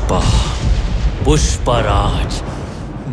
पुष्पा, पुष्पराज,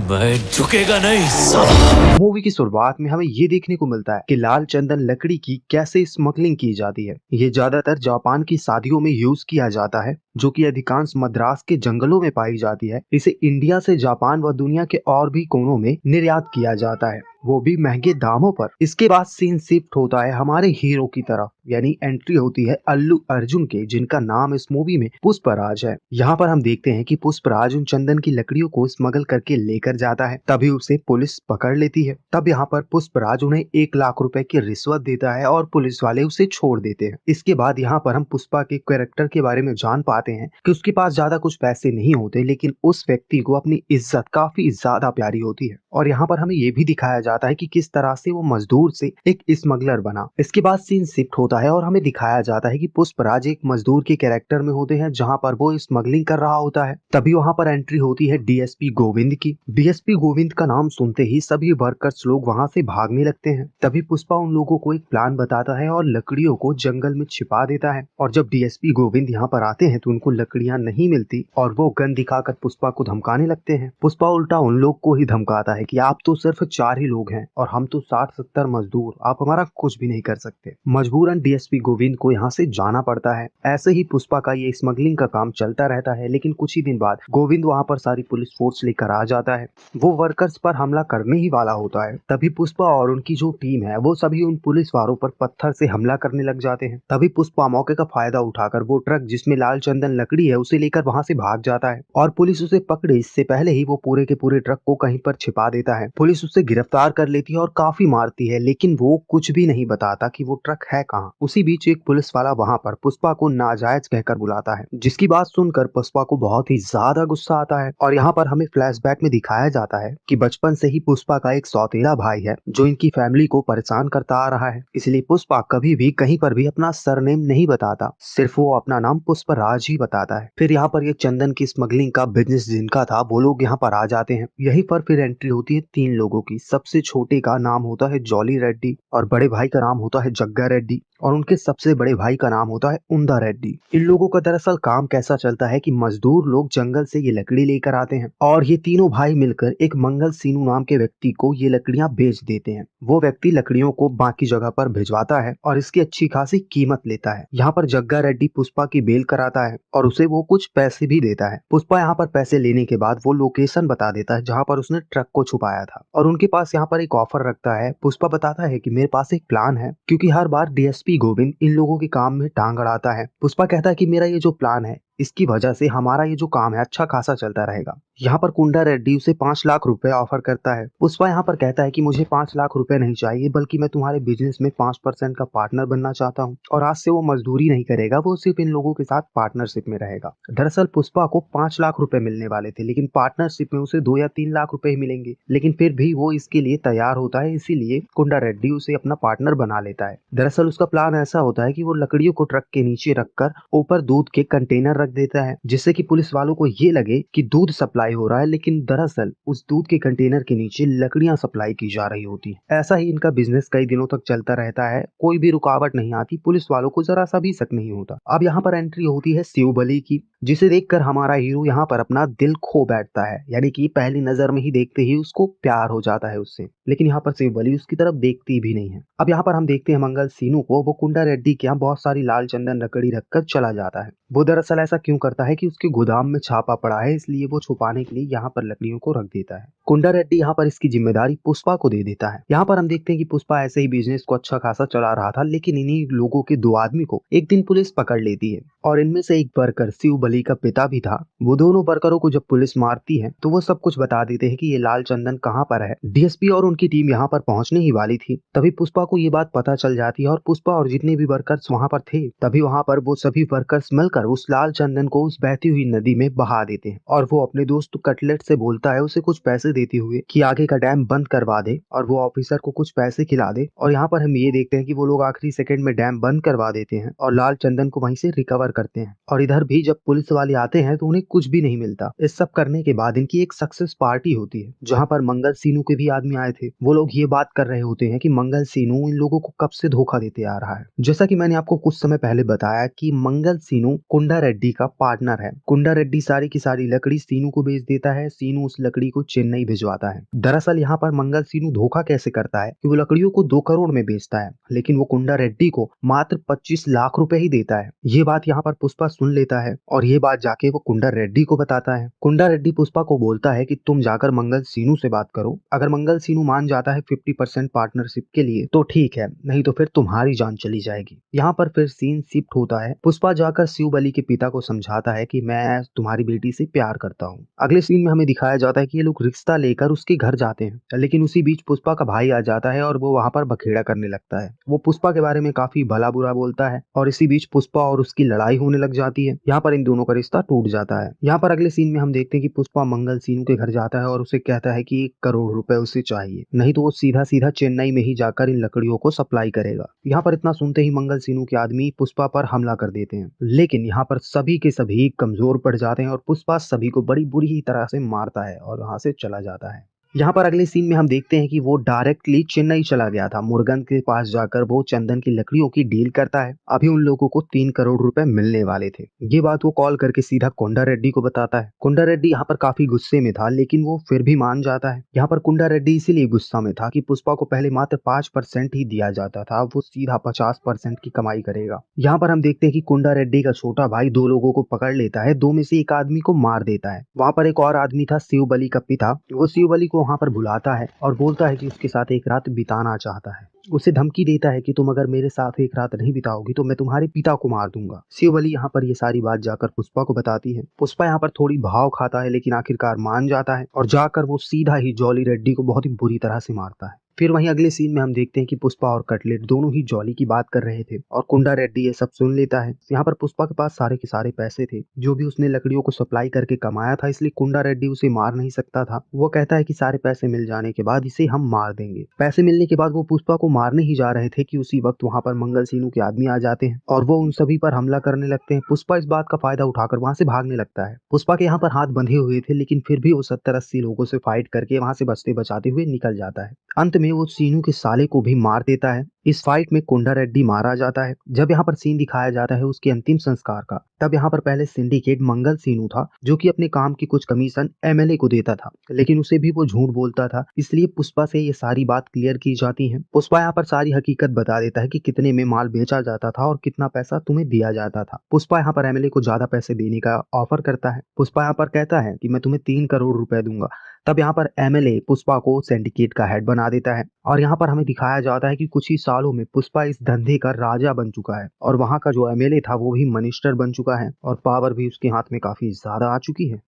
मैं झुकेगा नहीं साला। मूवी की शुरुआत में हमें ये देखने को मिलता है कि लाल चंदन लकड़ी की कैसे स्मगलिंग की जाती है। ये ज्यादातर जापान की शादियों में यूज किया जाता है, जो कि अधिकांश मद्रास के जंगलों में पाई जाती है। इसे इंडिया से जापान व दुनिया के और भी कोनों में निर्यात किया जाता है, वो भी महंगे दामों पर। इसके बाद सीन शिफ्ट होता है हमारे हीरो की तरफ, यानी एंट्री होती है अल्लू अर्जुन के, जिनका नाम इस मूवी में पुष्पराज है। यहाँ पर हम देखते हैं कि पुष्पराज उन चंदन की लकड़ियों को स्मगल करके लेकर जाता है, तभी उसे पुलिस पकड़ लेती है। तब यहाँ पर पुष्पराज उन्हें 1 लाख रुपए की रिश्वत देता है और पुलिस वाले उसे छोड़ देते हैं। इसके बाद यहाँ पर हम पुष्पा के कैरेक्टर के बारे में जान पाते हैं कि उसके पास ज्यादा कुछ पैसे नहीं होते, लेकिन उस व्यक्ति को अपनी इज्जत काफी ज्यादा प्यारी होती है। और यहाँ पर हमें ये भी दिखाया जाता है कि किस तरह से वो मजदूर से एक स्मगलर बना। इसके बाद सीन शिफ्ट होता है और हमें दिखाया जाता है कि पुष्पराज एक मजदूर के कैरेक्टर में होते हैं, जहाँ पर वो स्मगलिंग कर रहा होता है। तभी वहाँ पर एंट्री होती है डीएसपी गोविंद की। डीएसपी गोविंद का नाम सुनते ही सभी वर्कर्स लोग वहाँ से भागने लगते हैं। तभी पुष्पा उन लोगों को एक प्लान बताता है और लकड़ियों को जंगल में छिपा देता है। और जब डीएसपी गोविंद यहाँ पर आते हैं तो उनको लकड़ियां नहीं मिलती और वो गन दिखाकर पुष्पा को धमकाने लगते हैं। पुष्पा उल्टा उन लोग को ही धमकाता है कि आप तो सिर्फ 4 ही लोग हैं और हम तो 60-70 मजदूर, आप हमारा कुछ भी नहीं कर सकते। मजबूरन डीएसपी गोविंद को यहाँ से जाना पड़ता है। ऐसे ही पुष्पा का ये स्मगलिंग का काम चलता रहता है, लेकिन कुछ ही दिन बाद गोविंद वहाँ पर सारी पुलिस फोर्स लेकर आ जाता है। वो वर्कर्स पर हमला करने ही वाला होता है। तभी पुष्पा और उनकी जो टीम है वो सभी उन पुलिस वालों पर पत्थर से हमला करने लग जाते हैं। तभी पुष्पा मौके का फायदा उठाकर वो ट्रक जिसमें लाल चंदन लकड़ी है उसे लेकर वहाँ से भाग जाता है और पुलिस उसे पकड़े इससे पहले ही वो पूरे के पूरे ट्रक को कहीं पर छिपा देता है। पुलिस उसे गिरफ्तार कर लेती है और काफी मारती है, लेकिन वो कुछ भी नहीं बताता कि वो ट्रक है कहाँ। उसी बीच एक पुलिस वाला वहाँ पर पुष्पा को नाजायज कहकर बुलाता है, जिसकी बात सुनकर पुष्पा को बहुत ही ज्यादा गुस्सा आता है। और यहाँ पर हमें फ्लैशबैक में दिखाया जाता है कि बचपन से ही पुष्पा का एक सौतेला भाई है जो इनकी फैमिली को परेशान करता आ रहा है, इसलिए पुष्पा कभी भी कहीं पर भी अपना सरनेम नहीं बताता, सिर्फ वो अपना नाम पुष्पराज ही बताता है। फिर यहाँ पर ये चंदन की स्मगलिंग का बिजनेस जिनका था वो लोग यहाँ पर आ जाते हैं। यहीं पर फिर एंट्री होती है 3 लोगों की। सबसे छोटे का नाम होता है जॉली रेड्डी और बड़े भाई का नाम होता है जग्गा रेड्डी और उनके सबसे बड़े भाई का नाम होता है उंदा रेड्डी। इन लोगों का दरअसल काम कैसा चलता है कि मजदूर लोग जंगल से ये लकड़ी लेकर आते हैं और ये तीनों भाई मिलकर एक मंगल सीनू नाम के व्यक्ति को ये लकड़ियां बेच देते हैं। वो व्यक्ति लकड़ियों को बाकी जगह पर भिजवाता है और इसकी अच्छी खासी कीमत लेता है। यहाँ पर जग्गा रेड्डी पुष्पा की बेल कराता है और उसे वो कुछ पैसे भी देता है। पुष्पा यहाँ पर पैसे लेने के बाद वो लोकेशन बता देता है जहाँ पर उसने ट्रक को छुपाया था और उनके पास यहाँ पर एक ऑफर रखता है। पुष्पा बताता है कि मेरे पास एक प्लान है, क्योंकि हर बार डीएसपी गोविंद इन लोगों के काम में टांग अड़ाता है। पुष्पा कहता है कि मेरा ये जो प्लान है इसकी वजह से हमारा ये जो काम है अच्छा खासा चलता रहेगा। यहाँ पर कुंडा रेड्डी उसे 5 लाख रुपए ऑफर करता है। पुष्पा यहाँ पर कहता है कि मुझे 5 लाख रुपए नहीं चाहिए, बल्कि मैं तुम्हारे बिजनेस में 5% का पार्टनर बनना चाहता हूँ और आज से वो मजदूरी नहीं करेगा, वो सिर्फ इन लोगों के साथ पार्टनरशिप में रहेगा। दरअसल पुष्पा को 5 लाख रुपए मिलने वाले थे, लेकिन पार्टनरशिप में उसे 2 या 3 लाख रुपए ही मिलेंगे, लेकिन फिर भी वो इसके लिए तैयार होता है, इसीलिए कुंडा रेड्डी उसे अपना पार्टनर बना लेता है। दरअसल उसका प्लान ऐसा होता है कि वो लकड़ियों को ट्रक के नीचे रखकर ऊपर दूध के कंटेनर रख देता है, जिससे कि पुलिस वालों को ये लगे कि दूध सप्लाई हो रहा है, लेकिन दरअसल उस दूध के कंटेनर के नीचे लकड़ियां सप्लाई की जा रही होती है। ऐसा ही इनका बिजनेस कई दिनों तक चलता रहता है, कोई भी रुकावट नहीं आती, पुलिस वालों को जरा सा भी शक नहीं होता। अब यहाँ पर एंट्री होती है शिवबली की, जिसे देखकर हमारा हीरो यहाँ पर अपना दिल खो बैठता है, यानी कि पहली नजर में ही देखते ही उसको प्यार हो जाता है उससे। लेकिन यहाँ पर शिवबली उसकी तरफ देखती भी नहीं है। अब यहाँ पर हम देखते हैं मंगल सीनू को, वो कुंडा रेड्डी के यहाँ बहुत सारी लाल चंदन लकड़ी रखकर चला जाता है। वो दरअसल ऐसा क्यों करता है कि उसके गोदाम में छापा पड़ा है, इसलिए वो छुपाने के लिए यहाँ पर लकड़ियों को रख देता है। कुंडा रेड्डी यहाँ पर इसकी जिम्मेदारी पुष्पा को दे देता है। यहाँ पर हम देखते हैं कि पुष्पा ऐसे ही बिजनेस को अच्छा खासा चला रहा था, लेकिन इन्हीं लोगों के 2 आदमी को एक दिन पुलिस पकड़ लेती है और इनमें से एक वर्कर शिवबली का पिता भी था। वो दोनों वर्करों को जब पुलिस मारती है तो वो सब कुछ बता देते हैं कि ये लाल चंदन कहाँ पर है। डीएसपी और उनकी टीम यहाँ पर पहुंचने ही वाली थी, तभी पुष्पा को ये बात पता चल जाती है और पुष्पा और जितने भी वर्कर्स वहाँ पर थे, तभी वहाँ पर वो सभी वर्कर्स मिलकर उस लाल चंदन को उस बहती हुई नदी में बहा देते हैं। और वो अपने दोस्त कटलेट से बोलता है उसे कुछ पैसे देते हुए कि आगे का डैम बंद करवा दे और वो ऑफिसर को कुछ पैसे खिला दे। और यहाँ पर हम ये देखते हैं कि वो लोग आखिरी सेकंड में डैम बंद करवा देते हैं और लाल चंदन को वहीं से रिकवर करते हैं। और इधर भी जब पुलिस वाले आते हैं तो उन्हें कुछ भी नहीं मिलता। इस सब करने के बाद इनकी एक सक्सेस पार्टी होती है, जहाँ पर मंगल सीनू के भी आदमी आए थे। वो लोग ये बात कर रहे होते हैं कि मंगल सीनू इन लोगों को कब से धोखा देते आ रहा है। जैसा कि मैंने आपको कुछ समय पहले बताया कि मंगल सीनू कुंडा रेड्डी का पार्टनर है। कुंडा रेड्डी सारी की सारी लकड़ी सीनू को बेच देता है। सीनू उस लकड़ी को चेन्नई भिजवाता है। दरअसल यहाँ पर मंगल सीनू धोखा कैसे करता है कि वो लकड़ियों को 2 करोड़ में बेचता है, लेकिन वो कुंडा रेड्डी को मात्र 25 लाख रुपए ही देता है। ये बात यहाँ पर पुष्पा सुन लेता है और ये बात जाके वो कुंडा रेड्डी को बताता है। कुंडा रेड्डी पुष्पा को बोलता है कि तुम जाकर मंगल सीनू से बात करो। अगर मंगल सीनू मान जाता है 50% पार्टनरशिप के लिए तो ठीक है, नहीं तो फिर तुम्हारी जान चली जाएगी। यहाँ पर फिर सीन शिफ्ट होता है। पुष्पा जाकर शिव बलि के पिता को समझाता है कि मैं तुम्हारी बेटी से प्यार करता हूँ। अगले सीन में हमें दिखाया जाता है कि ये लोग रिश्ता लेकर उसके घर जाते हैं, लेकिन उसी बीच पुष्पा का भाई आ जाता है और वो वहाँ पर बखेड़ा करने लगता है। वो पुष्पा के बारे में काफी भला बुरा बोलता है और इसी बीच पुष्पा और उसकी लड़ाई होने लग जाती है। यहाँ पर इन दोनों का रिश्ता टूट जाता है। यहाँ पर अगले सीन में हम देखते हैं कि पुष्पा मंगल सीनू के घर जाता है और उसे कहता है कि 1 करोड़ रुपए उसे चाहिए, नहीं तो वो सीधा सीधा चेन्नई में ही जाकर इन लकड़ियों को सप्लाई करेगा। यहाँ पर इतना सुनते ही मंगल सीनू के आदमी पुष्पा पर हमला कर देते हैं, लेकिन यहाँ पर सभी के सभी कमजोर पड़ जाते हैं और पुष्पा सभी को बड़ी बुरी ही तरह से मारता है और वहां से चला जाता है। यहाँ पर अगले सीन में हम देखते हैं कि वो डायरेक्टली चेन्नई चला गया था। मुर्गन के पास जाकर वो चंदन की लकड़ियों की डील करता है। अभी उन लोगों को 3 करोड़ रुपए मिलने वाले थे। ये बात वो कॉल करके सीधा कुंडा रेड्डी को बताता है। कुंडा रेड्डी यहाँ पर काफी गुस्से में था, लेकिन वो फिर भी मान जाता है। यहाँ पर कुंडा रेड्डी इसीलिए गुस्सा में था कि पुष्पा को पहले मात्र 5% ही दिया जाता था, वो सीधा 50% की कमाई करेगा। यहाँ पर हम देखते हैं कि कुंडा रेड्डी का छोटा भाई 2 लोगों को पकड़ लेता है। 2 में से एक आदमी को मार देता है। वहाँ पर एक और आदमी था शिव बलि का पिता। वो शिव बलि को वहाँ पर बुलाता है और बोलता है कि उसके साथ एक रात बिताना चाहता है। उसे धमकी देता है कि तुम अगर मेरे साथ एक रात नहीं बिताओगी तो मैं तुम्हारे पिता को मार दूंगा। शिव बलि यहाँ पर ये सारी बात जाकर पुष्पा को बताती है। पुष्पा यहाँ पर थोड़ी भाव खाता है, लेकिन आखिरकार मान जाता है और जाकर वो सीधा ही जॉली रेड्डी को बहुत ही बुरी तरह से मारता है। फिर वहीं अगले सीन में हम देखते हैं कि पुष्पा और कटलेट दोनों ही जॉली की बात कर रहे थे और कुंडा रेड्डी ये सब सुन लेता है। यहाँ पर पुष्पा के पास सारे के सारे पैसे थे जो भी उसने लकड़ियों को सप्लाई करके कमाया था, इसलिए कुंडा रेड्डी उसे मार नहीं सकता था। वो कहता है कि सारे पैसे मिल जाने के बाद इसे हम मार देंगे। पैसे मिलने के बाद वो पुष्पा को मारने ही जा रहे थे कि उसी वक्त वहाँ पर मंगल सीनू के आदमी आ जाते हैं और वो उन सभी पर हमला करने लगते हैं। पुष्पा इस बात का फायदा उठाकर वहाँ से भागने लगता है। पुष्पा के यहाँ पर हाथ बंधे हुए थे, लेकिन फिर भी वो 70-80 लोगों से फाइट करके वहाँ से बचते बचाते हुए निकल जाता है। अंत में वो सीनू के साले को भी मार देता है। इस फाइट में कुंडा रेड्डी मारा जाता है। जब यहाँ पर सीन दिखाया जाता है उसके अंतिम संस्कार का, तब यहाँ पर पहले सिंडिकेट मंगल सीनू था जो कि अपने काम की कुछ कमीशन एमएलए को देता था, लेकिन उसे भी वो झूठ बोलता था, इसलिए पुष्पा से ये सारी बात क्लियर की जाती है। पुष्पा यहाँ पर सारी हकीकत बता देता है कि कितने में माल बेचा जाता था और कितना पैसा तुम्हें दिया जाता था। पुष्पा यहाँ पर एमएलए को ज्यादा पैसे देने का ऑफर करता है। पुष्पा यहाँ पर कहता है कि मैं तुम्हें 3 करोड़ रुपए दूंगा। तब यहाँ पर एमएलए पुष्पा को सिंडिकेट का हेड बना देता है और यहाँ पर हमें दिखाया जाता है कि कुछ ही सालों में पुष्पा इस धंधे का राजा बन चुका है और वहाँ का जो एमएलए था वो भी मिनिस्टर बन चुका है और पावर भी उसके हाथ में काफी ज्यादा आ चुकी है।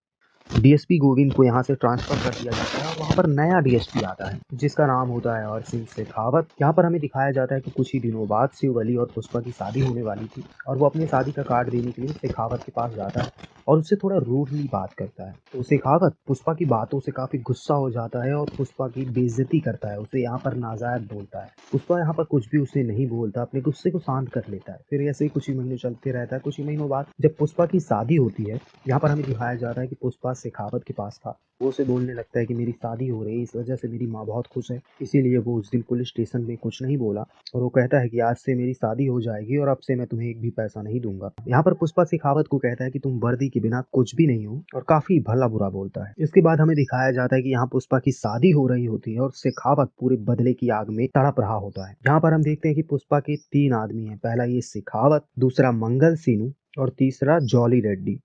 डीएसपी गोविंद को यहाँ से ट्रांसफर कर दिया जाता है और वहाँ पर नया डीएसपी आता है जिसका नाम होता है और सिंह शेखावत। यहाँ पर हमें दिखाया जाता है कि कुछ ही दिनों बाद शिव बलि और पुष्पा की शादी होने वाली थी और वो अपनी शादी का कार्ड देने के लिए शेखावत के पास जाता है और उससे थोड़ा रूडली बात करता है। तो शेखावत पुष्पा की बातों से काफी गुस्सा हो जाता है और पुष्पा की बेइज्जती करता है, उसे यहाँ पर नाजायज बोलता है। पुष्पा यहाँ पर कुछ भी उसे नहीं बोलता, अपने गुस्से को शांत कर लेता है। फिर ऐसे ही कुछ ही महीने चलते रहता है। कुछ ही महीनों बाद जब पुष्पा की शादी होती है, यहाँ पर हमें दिखाया जा रहा है कि पुष्पा शेखावत के पास था। वो उसे बोलने लगता है कि मेरी शादी हो रही है, इस वजह से मेरी माँ बहुत खुश है, इसीलिए वो उस दिन पुलिस स्टेशन में कुछ नहीं बोला और वो कहता है कि आज से मेरी शादी हो जाएगी और अब से मैं तुम्हें एक भी पैसा नहीं दूंगा। यहाँ पर पुष्पा शेखावत को कहता है कि तुम वर्दी के बिना कुछ भी नहीं हो और काफी भला बुरा बोलता है। इसके बाद हमें दिखाया जाता है कि यहाँ पुष्पा की शादी हो रही होती है और शेखावत पूरे बदले की आग में तड़प रहा होता है। यहाँ पर हम देखते हैं कि पुष्पा के 3 आदमी हैं। पहला ये शेखावत, दूसरा मंगल सीनू और तीसरा जॉली रेड्डी।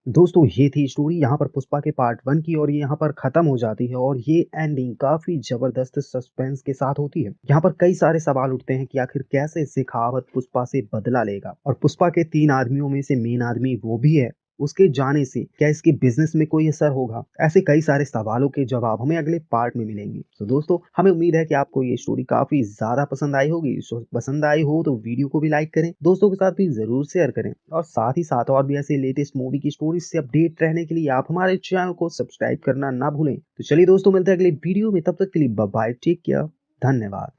दोस्तों ये थी स्टोरी यहाँ पर पुष्पा के पार्ट 1 की और ये यहाँ पर खत्म हो जाती है और ये एंडिंग काफी जबरदस्त सस्पेंस के साथ होती है। यहाँ पर कई सारे सवाल उठते हैं कि आखिर कैसे शेखावत पुष्पा से बदला लेगा और पुष्पा के 3 आदमियों में से मेन आदमी वो भी है, उसके जाने से क्या इसके बिजनेस में कोई असर होगा? ऐसे कई सारे सवालों के जवाब हमें अगले पार्ट में मिलेंगे। तो दोस्तों हमें उम्मीद है कि आपको ये स्टोरी काफी ज्यादा पसंद आई होगी। पसंद आई हो तो वीडियो को भी लाइक करें, दोस्तों के साथ भी जरूर शेयर करें और साथ ही साथ और भी ऐसे लेटेस्ट मूवी की स्टोरी से अपडेट रहने के लिए आप हमारे चैनल को सब्सक्राइब करना ना भूलें। तो चलिए दोस्तों मिलते हैं अगले वीडियो में, तब तक के लिए बाय बाय, टेक केयर, धन्यवाद।